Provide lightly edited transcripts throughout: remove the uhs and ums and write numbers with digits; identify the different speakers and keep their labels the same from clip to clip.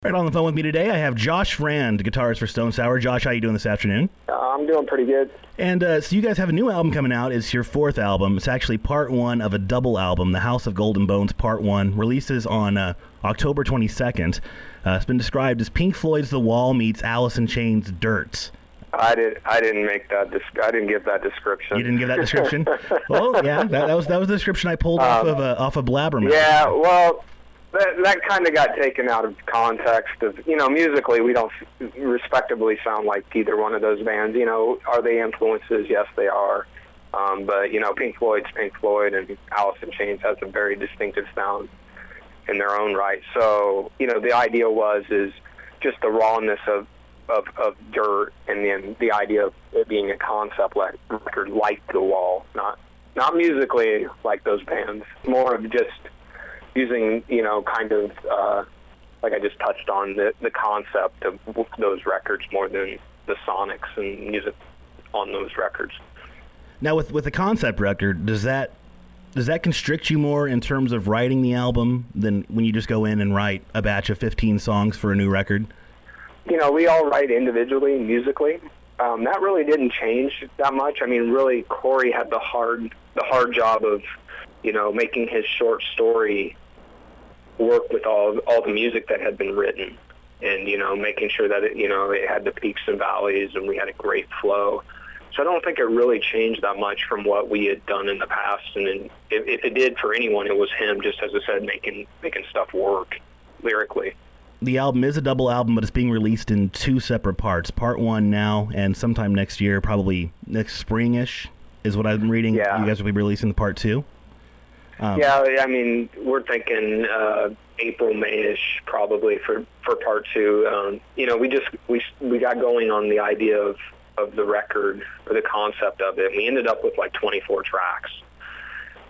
Speaker 1: Right on the phone with me today, I have Josh Frand, guitarist for Stone Sour. Josh, how you doing this afternoon?
Speaker 2: I'm doing pretty good.
Speaker 1: And so you guys have a new album coming out. It's your fourth album. It's actually part one of a double album, The House of Golden Bones Part 1, releases on October 22nd. It's been described as Pink Floyd's The Wall meets Alice in Chains' Dirt.
Speaker 2: I didn't make that. I didn't give that description.
Speaker 1: You didn't give that description? Well, yeah, that was the description I pulled off of Blabbermouth.
Speaker 2: Yeah, well, that kind of got taken out of context. Of musically, we don't respectably sound like either one of those bands. Are they influences? Yes, they are. But Pink Floyd's Pink Floyd, and Alice in Chains has a very distinctive sound in their own right. So the idea is just the rawness of Dirt, and then the idea of it being a concept record like The Wall, not musically like those bands, more of just using kind of like I just touched on the concept of those records more than the sonics and music on those records.
Speaker 1: Now with the concept record, does that constrict you more in terms of writing the album than when you just go in and write a batch of 15 songs for a new record?
Speaker 2: We all write individually, musically. That really didn't change that much. I mean, really, Corey had the hard job of, making his short story work with all the music that had been written, and making sure that it had the peaks and valleys, and we had a great flow. So I don't think it really changed that much from what we had done in the past. And then if it did for anyone, it was him. Just as I said, making stuff work lyrically.
Speaker 1: The album is a double album, but it's being released in two separate parts. Part 1 now, and sometime next year, probably next spring-ish, is what I'm reading.
Speaker 2: Yeah.
Speaker 1: You guys will be releasing the Part 2?
Speaker 2: Yeah, I mean, we're thinking April, May-ish probably for Part 2. We got going on the idea of the record, or the concept of it. We ended up with like 24 tracks.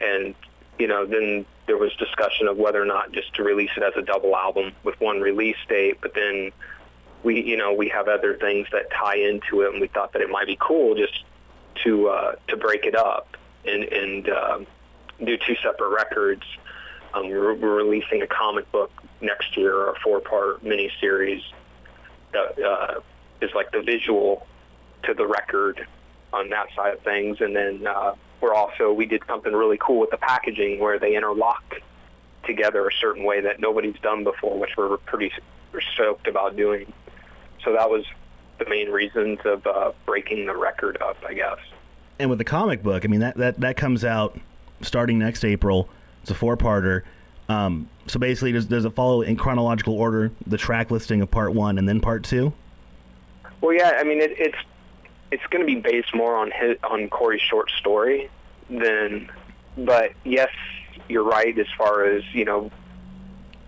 Speaker 2: And, then there was discussion of whether or not just to release it as a double album with one release date, but then we have other things that tie into it, and we thought that it might be cool just to break it up and do two separate records. We're releasing a comic book next year, a 4-part miniseries that is like the visual to the record on that side of things, and then we did something really cool with the packaging where they interlock together a certain way that nobody's done before, which we're stoked about doing. So that was the main reasons of breaking the record up, I guess.
Speaker 1: And with the comic book, I mean, that comes out starting next April. It's a 4-parter. So basically, does it follow in chronological order, the track listing of Part 1 and then Part 2?
Speaker 2: Well, yeah, I mean, it's going to be based more on Corey's short story but yes, you're right as far as,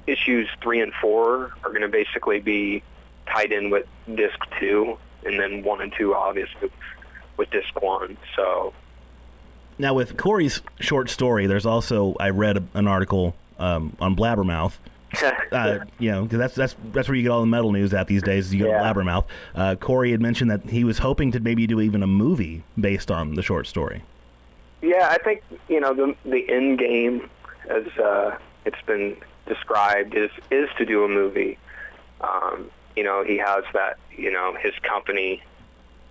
Speaker 2: issues 3 and 4 are going to basically be tied in with disc 2, and then 1 and 2 obviously with disc 1. So
Speaker 1: now with Corey's short story, there's also, I read an article on Blabbermouth. Because that's where you get all the metal news at these days. You go to Blabbermouth. Corey had mentioned that he was hoping to maybe do even a movie based on the short story.
Speaker 2: Yeah, I think the end game, as it's been described, is to do a movie. He has that his company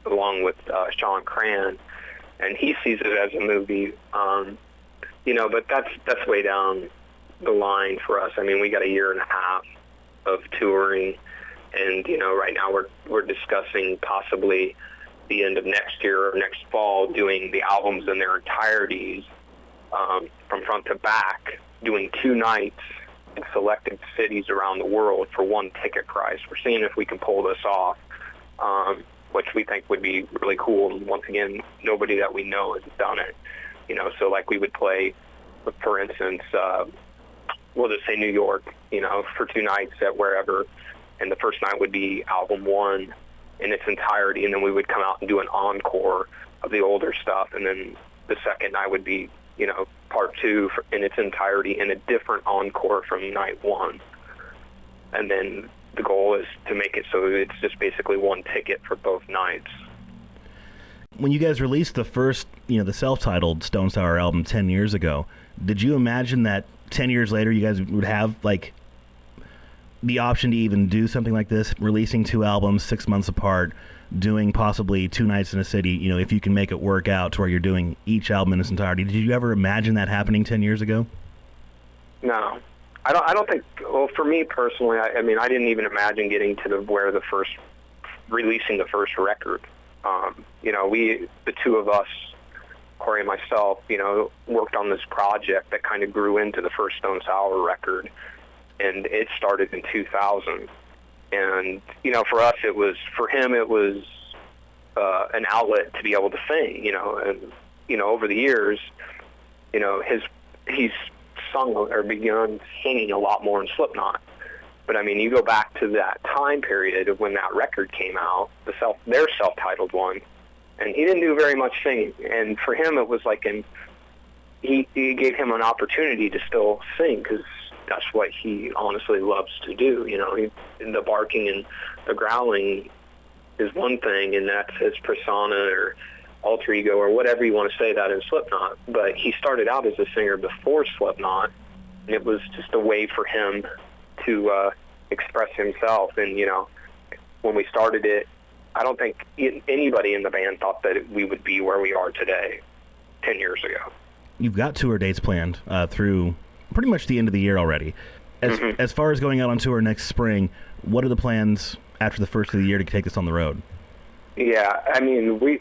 Speaker 2: along with Sean Cran, and he sees it as a movie. But that's way down the line for us. I mean, we got a year and a half of touring, and right now we're discussing possibly the end of next year or next fall doing the albums in their entireties from front to back, doing 2 nights in selected cities around the world for one ticket price. We're seeing if we can pull this off, which we think would be really cool. And once again, nobody that we know has done it. So like we would play, for instance, we'll just say New York, for 2 nights at wherever, and the first night would be album 1 in its entirety, and then we would come out and do an encore of the older stuff, and then the second night would be, part 2 in its entirety, and a different encore from night 1. And then the goal is to make it so it's just basically one ticket for both nights.
Speaker 1: When you guys released the first, the self-titled Stone Sour album 10 years ago, did you imagine that 10 years later you guys would have, like, the option to even do something like this, releasing 2 albums 6 months apart, doing possibly 2 nights in a city, you know, if you can make it work out to where you're doing each album in its entirety. Did you ever imagine that happening 10 years ago?
Speaker 2: No. I don't think, well, for me personally, I mean, I didn't even imagine getting to releasing the first record. You know, the two of us, Corey and myself, you know, worked on this project that kind of grew into the first Stone Sour record, and it started in 2000. And, you know, for him, it was an outlet to be able to sing, you know, and, you know, over the years, you know, he's sung or begun singing a lot more in Slipknot. But I mean, you go back to that time period of when that record came out, their self-titled one, and he didn't do very much singing. And for him, it was like he gave him an opportunity to still sing, because that's what he honestly loves to do. You know, the barking and the growling is one thing, and that's his persona or alter ego or whatever you want to say that in Slipknot. But he started out as a singer before Slipknot, and it was just a way for him to express himself. And, you know, when we started it, I don't think anybody in the band thought that we would be where we are today 10 years ago.
Speaker 1: You've got tour dates planned through pretty much the end of the year already. As far as going out on tour next spring, what are the plans after the first of the year to take this on the road? Yeah,
Speaker 2: I mean, with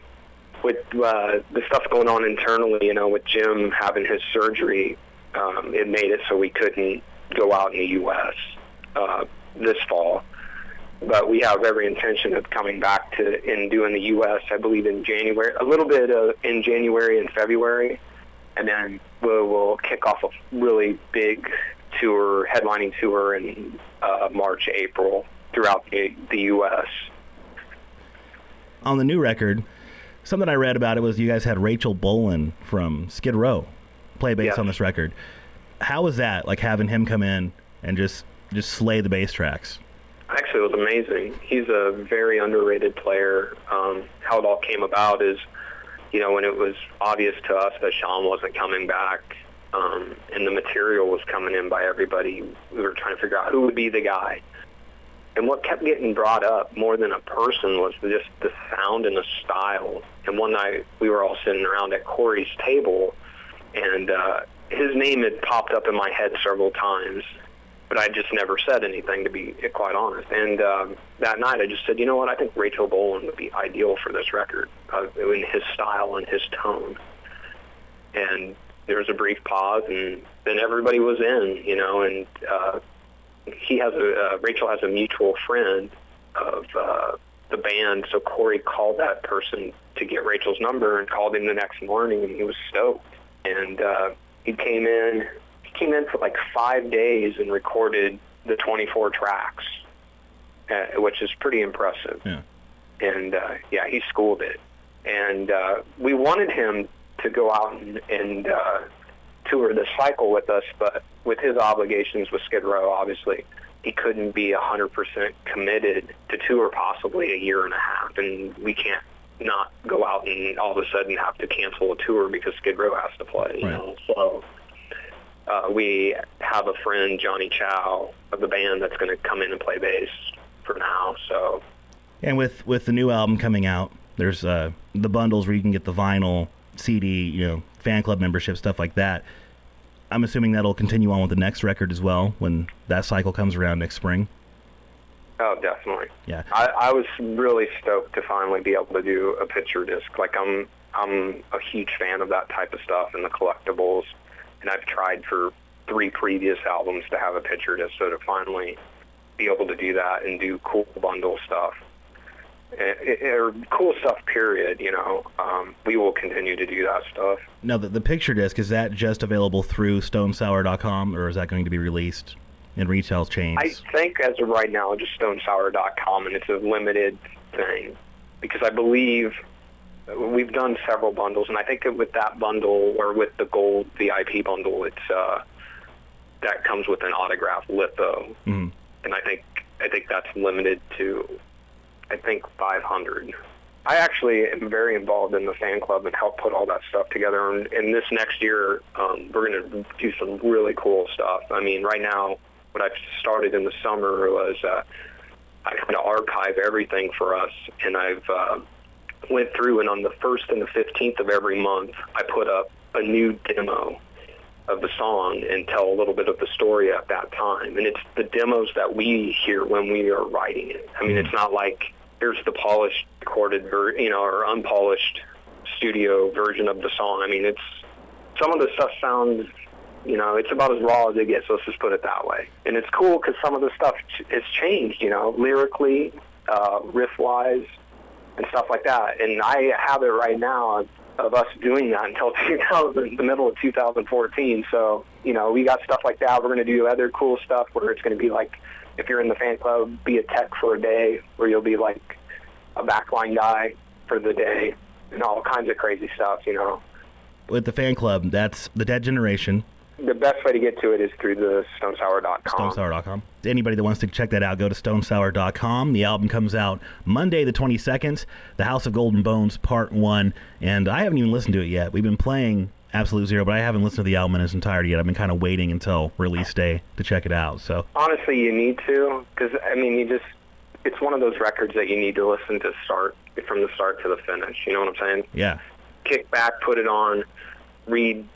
Speaker 2: the stuff going on internally, you know, with Jim having his surgery, it made it so we couldn't go out in the U.S. This fall. But we have every intention of coming back and doing the U.S., I believe, in January, a little bit in January and February. And then we'll kick off a really big tour, headlining tour in March, April, throughout the U.S.
Speaker 1: On the new record, something I read about it was you guys had Rachel Bolan from Skid Row play bass on this record. How was that, like having him come in and just slay the bass tracks?
Speaker 2: Actually, it was amazing. He's a very underrated player. How it all came about is, you know, when it was obvious to us that Sean wasn't coming back, and the material was coming in by everybody, we were trying to figure out who would be the guy. And what kept getting brought up more than a person was just the sound and the style. And one night we were all sitting around at Corey's table, and his name had popped up in my head several times, but I just never said anything, to be quite honest. And that night I just said, you know what, I think Rachel Bolan would be ideal for this record, in his style and his tone. And there was a brief pause, and then everybody was in, you know, and Rachel has a mutual friend of the band, so Corey called that person to get Rachel's number and called him the next morning, and he was stoked. And he came in for like 5 days and recorded the 24 tracks, which is pretty impressive. Yeah. And he schooled it. And we wanted him to go out and tour the cycle with us, but with his obligations with Skid Row, obviously, he couldn't be 100% committed to tour possibly a year and a half, and we can't not go out and all of a sudden have to cancel a tour because Skid Row has to play. You know? So we have a friend, Johnny Chow, of the band that's going to come in and play bass for now. So, and with the new album coming out, there's the bundles where you can get the vinyl, CD, you know, fan club membership, stuff like that. I'm assuming that'll continue on with the next record as well when that cycle comes around next spring. Oh, definitely. Yeah. I was really stoked to finally be able to do a picture disc. Like, I'm a huge fan of that type of stuff and the collectibles, and I've tried for 3 previous albums to have a picture disc, so to finally be able to do that and do cool bundle stuff. Or cool stuff, period, you know. We will continue to do that stuff. Now, the picture disc, is that just available through stonesour.com, or is that going to be released in retail chains? I think as of right now, just stonesour.com, and it's a limited thing, because I believe we've done several bundles, and I think with that bundle, or with the gold VIP bundle, it's that comes with an autographed litho, and I think that's limited to, I think, 500. I actually am very involved in the fan club and help put all that stuff together. And this next year, we're going to do some really cool stuff. I mean, right now, what I started in the summer was I kind of archive everything for us, and I've went through, and on the 1st and the 15th of every month, I put up a new demo of the song and tell a little bit of the story at that time. And it's the demos that we hear when we are writing it. I mean, it's not like here's the polished, recorded, or unpolished studio version of the song. I mean, it's some of the stuff sounds, it's about as raw as it gets. Let's just put it that way. And it's cool because some of the stuff has changed, lyrically, riff-wise, and stuff like that. And I have it right now of us doing that until the middle of 2014. So, we got stuff like that. We're going to do other cool stuff where it's going to be like, if you're in the fan club, be a tech for a day, where you'll be like a backline guy for the day, and all kinds of crazy stuff,
Speaker 1: With the fan club, that's The Dead Generation.
Speaker 2: The best way to get to it is through the stonesour.com.
Speaker 1: Stonesour.com. Anybody that wants to check that out, go to stonesour.com. The album comes out Monday the 22nd, The House of Golden Bones, Part 1. And I haven't even listened to it yet. We've been playing Absolute Zero, but I haven't listened to the album in its entirety yet. I've been kind of waiting until release day to check it out. So
Speaker 2: honestly, you need to, because, it's one of those records that you need to listen to from the start to the finish. You know what I'm saying?
Speaker 1: Yeah.
Speaker 2: Kick back, put it on, read,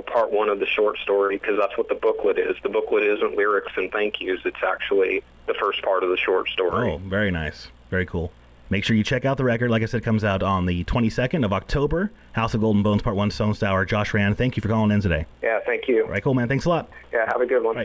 Speaker 2: part 1 of the short story, because that's what the booklet is. The booklet isn't lyrics and thank yous. It's actually the first part of the short story.
Speaker 1: Oh, very nice. Very cool. Make sure you check out the record. Like I said, it comes out on the 22nd of October. House of Golden Bones, Part 1, Stone Sour. Josh Rand, thank you for calling in today.
Speaker 2: Yeah, thank you.
Speaker 1: All right, cool, man. Thanks a lot.
Speaker 2: Yeah, have a good one.
Speaker 1: Right.